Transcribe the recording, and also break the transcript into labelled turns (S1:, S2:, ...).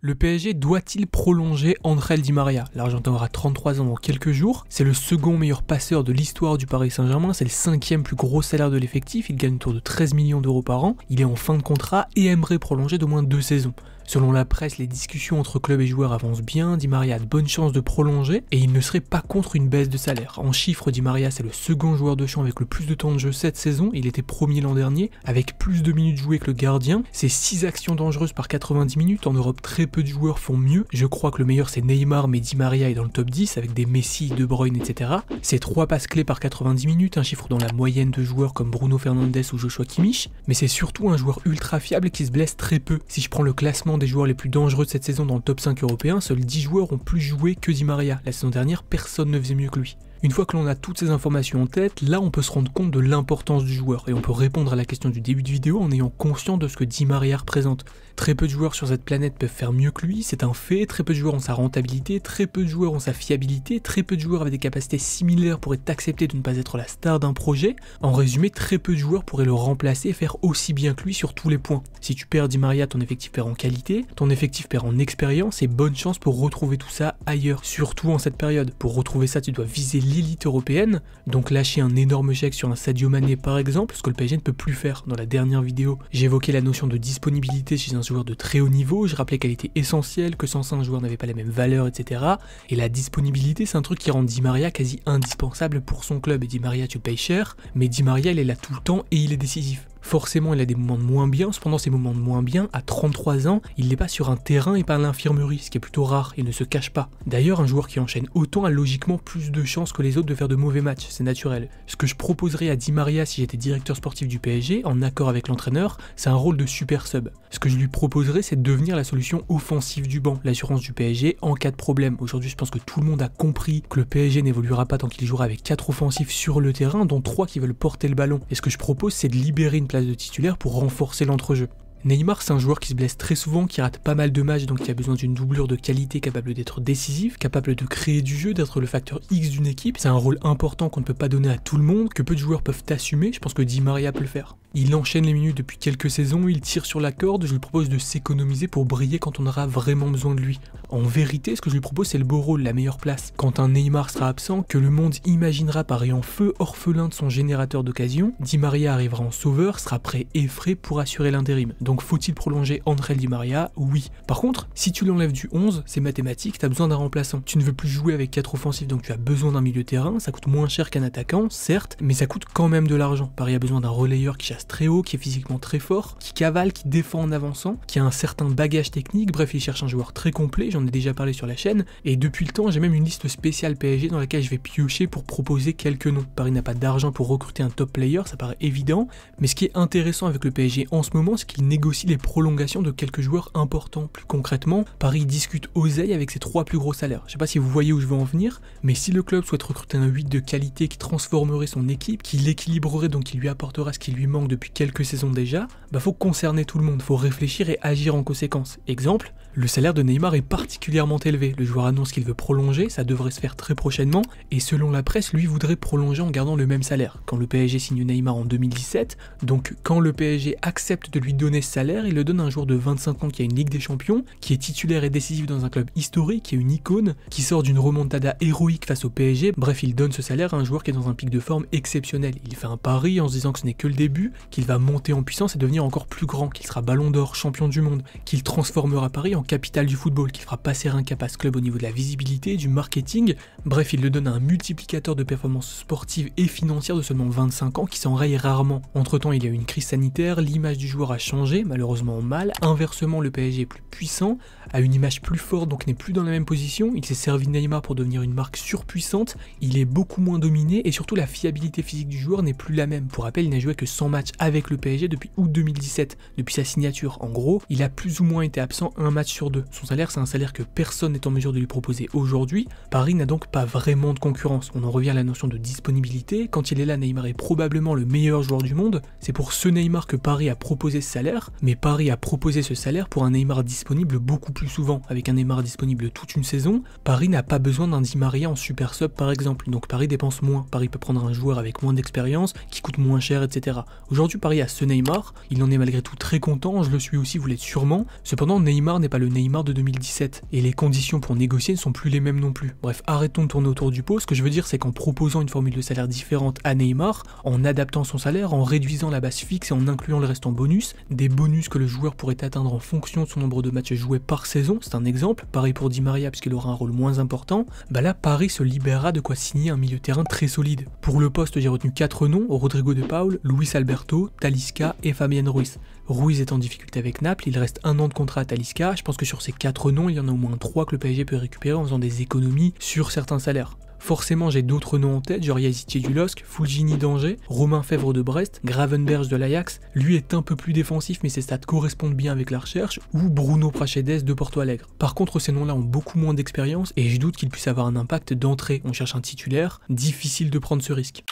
S1: Le PSG doit-il prolonger Ángel Di María? L'Argentin aura 33 ans dans quelques jours, c'est le second meilleur passeur de l'histoire du Paris Saint-Germain, c'est le 5e plus gros salaire de l'effectif, il gagne autour de 13 millions d'euros par an, il est en fin de contrat et aimerait prolonger d'au moins 2 saisons. Selon la presse, les discussions entre club et joueurs avancent bien, Di María a de bonnes chances de prolonger et il ne serait pas contre une baisse de salaire. En chiffres, Di María c'est le second joueur de champ avec le plus de temps de jeu cette saison, il était premier l'an dernier, avec plus de minutes jouées que le gardien, c'est 6 actions dangereuses par 90 minutes, en Europe très peu de joueurs font mieux, je crois que le meilleur c'est Neymar mais Di María est dans le top 10 avec des Messi, De Bruyne etc. C'est 3 passes clés par 90 minutes, un chiffre dans la moyenne de joueurs comme Bruno Fernandes ou Joshua Kimmich, mais c'est surtout un joueur ultra fiable qui se blesse très peu. Si je prends le classement des joueurs les plus dangereux de cette saison dans le top 5 européen, seuls 10 joueurs ont plus joué que Di María. La saison dernière, personne ne faisait mieux que lui. Une fois que l'on a toutes ces informations en tête, là on peut se rendre compte de l'importance du joueur et on peut répondre à la question du début de vidéo en ayant conscience de ce que Di María représente. Très peu de joueurs sur cette planète peuvent faire mieux que lui, c'est un fait, très peu de joueurs ont sa rentabilité, très peu de joueurs ont sa fiabilité, très peu de joueurs avec des capacités similaires pourraient accepter de ne pas être la star d'un projet. En résumé, très peu de joueurs pourraient le remplacer et faire aussi bien que lui sur tous les points. Si tu perds Di María, ton effectif perd en qualité, ton effectif perd en expérience et bonne chance pour retrouver tout ça ailleurs, surtout en cette période. Pour retrouver ça, tu dois viser l'élite européenne, donc lâcher un énorme chèque sur un Sadio Mané par exemple, ce que le PSG ne peut plus faire. Dans la dernière vidéo, j'évoquais la notion de disponibilité chez un joueur de très haut niveau, je rappelais qu'elle était essentielle, que sans ça un joueur n'avait pas la même valeur, etc. Et la disponibilité, c'est un truc qui rend Di María quasi indispensable pour son club, et Di María tu le payes cher, mais Di María il est là tout le temps et il est décisif. Forcément, il a des moments de moins bien, cependant ces moments de moins bien, à 33 ans, il n'est pas sur un terrain et pas à l'infirmerie, ce qui est plutôt rare, il ne se cache pas. D'ailleurs, un joueur qui enchaîne autant a logiquement plus de chances que les autres de faire de mauvais matchs, c'est naturel. Ce que je proposerais à Di María si j'étais directeur sportif du PSG, en accord avec l'entraîneur, c'est un rôle de super sub. Ce que je lui proposerais, c'est de devenir la solution offensive du banc, l'assurance du PSG en cas de problème. Aujourd'hui, je pense que tout le monde a compris que le PSG n'évoluera pas tant qu'il jouera avec 4 offensifs sur le terrain, dont 3 qui veulent porter le ballon. Et ce que je propose, c'est de libérer une place de titulaire pour renforcer l'entrejeu. Neymar, c'est un joueur qui se blesse très souvent, qui rate pas mal de matchs, donc qui a besoin d'une doublure de qualité capable d'être décisif, capable de créer du jeu, d'être le facteur X d'une équipe. C'est un rôle important qu'on ne peut pas donner à tout le monde, que peu de joueurs peuvent assumer, je pense que Di María peut le faire. Il enchaîne les minutes depuis quelques saisons, il tire sur la corde, je lui propose de s'économiser pour briller quand on aura vraiment besoin de lui. En vérité, ce que je lui propose, c'est le beau rôle, la meilleure place. Quand un Neymar sera absent, que le monde imaginera parer en feu orphelin de son générateur d'occasion, Di María arrivera en sauveur, sera prêt et frais pour assurer l'intérim. Donc faut-il prolonger Ángel Di María? Oui. Par contre, si tu l'enlèves du 11, c'est mathématique, tu as besoin d'un remplaçant. Tu ne veux plus jouer avec 4 offensifs, donc tu as besoin d'un milieu de terrain, ça coûte moins cher qu'un attaquant, certes, mais ça coûte quand même de l'argent. Paris a besoin d'un relayeur qui chasse très haut, qui est physiquement très fort, qui cavale, qui défend en avançant, qui a un certain bagage technique, bref il cherche un joueur très complet, j'en ai déjà parlé sur la chaîne, et depuis le temps j'ai même une liste spéciale PSG dans laquelle je vais piocher pour proposer quelques noms. Paris n'a pas d'argent pour recruter un top player, ça paraît évident, mais ce qui est intéressant avec le PSG en ce moment, c'est qu'il négocie les prolongations de quelques joueurs importants. Plus concrètement, Paris discute oseille avec ses 3 plus gros salaires. Je sais pas si vous voyez où je veux en venir, mais si le club souhaite recruter un 8 de qualité qui transformerait son équipe, qui l'équilibrerait, donc qui lui apportera ce qui lui manque depuis quelques saisons déjà, bah faut concerner tout le monde, faut réfléchir et agir en conséquence. Exemple, le salaire de Neymar est particulièrement élevé, le joueur annonce qu'il veut prolonger, ça devrait se faire très prochainement, et selon la presse, lui voudrait prolonger en gardant le même salaire. Quand le PSG signe Neymar en 2017, donc quand le PSG accepte de lui donner ce salaire, il le donne à un joueur de 25 ans qui a une Ligue des Champions, qui est titulaire et décisif dans un club historique, qui est une icône, qui sort d'une remontada héroïque face au PSG, bref il donne ce salaire à un joueur qui est dans un pic de forme exceptionnel. Il fait un pari en se disant que ce n'est que le début, qu'il va monter en puissance et devenir encore plus grand, qu'il sera ballon d'or, champion du monde, qu'il transformera Paris en capitale du football, qu'il fera passer un cap à ce club au niveau de la visibilité, du marketing, bref il le donne à un multiplicateur de performances sportives et financières de seulement 25 ans qui s'enraye rarement. Entre temps il y a eu une crise sanitaire, l'image du joueur a changé, malheureusement mal, inversement le PSG est plus puissant, a une image plus forte donc n'est plus dans la même position, il s'est servi de Neymar pour devenir une marque surpuissante, il est beaucoup moins dominé et surtout la fiabilité physique du joueur n'est plus la même. Pour rappel il n'a joué que 100 matchs avec le PSG depuis août 2017, depuis sa signature. En gros, il a plus ou moins été absent un match sur 2. Son salaire, c'est un salaire que personne n'est en mesure de lui proposer aujourd'hui. Paris n'a donc pas vraiment de concurrence. On en revient à la notion de disponibilité. Quand il est là, Neymar est probablement le meilleur joueur du monde. C'est pour ce Neymar que Paris a proposé ce salaire, mais Paris a proposé ce salaire pour un Neymar disponible beaucoup plus souvent. Avec un Neymar disponible toute une saison, Paris n'a pas besoin d'un Di María en super sub par exemple. Donc Paris dépense moins. Paris peut prendre un joueur avec moins d'expérience, qui coûte moins cher, etc. Aujourd'hui, Aujourd'hui, Paris a ce Neymar, il en est malgré tout très content, je le suis aussi, vous l'êtes sûrement. Cependant, Neymar n'est pas le Neymar de 2017, et les conditions pour négocier ne sont plus les mêmes non plus. Bref, arrêtons de tourner autour du pot, ce que je veux dire c'est qu'en proposant une formule de salaire différente à Neymar, en adaptant son salaire, en réduisant la base fixe et en incluant le reste en bonus, des bonus que le joueur pourrait atteindre en fonction de son nombre de matchs joués par saison, c'est un exemple, pareil pour Di Maria puisqu'il aura un rôle moins important, bah là Paris se libérera de quoi signer un milieu de terrain très solide. Pour le poste, j'ai retenu 4 noms, Rodrigo de Paul, Luis Alberto, Talisca et Fabien Ruiz. Ruiz est en difficulté avec Naples, il reste 1 an de contrat à Talisca, je pense que sur ces 4 noms, il y en a au moins 3 que le PSG peut récupérer en faisant des économies sur certains salaires. Forcément, j'ai d'autres noms en tête, genre Yazitier du LOSC, Fulgini d'Angers, Romain Fèvre de Brest, Gravenberch de l'Ajax, lui est un peu plus défensif mais ses stats correspondent bien avec la recherche, ou Bruno Prachedes de Porto Alegre. Par contre, ces noms-là ont beaucoup moins d'expérience et je doute qu'ils puissent avoir un impact d'entrée. On cherche un titulaire, difficile de prendre ce risque.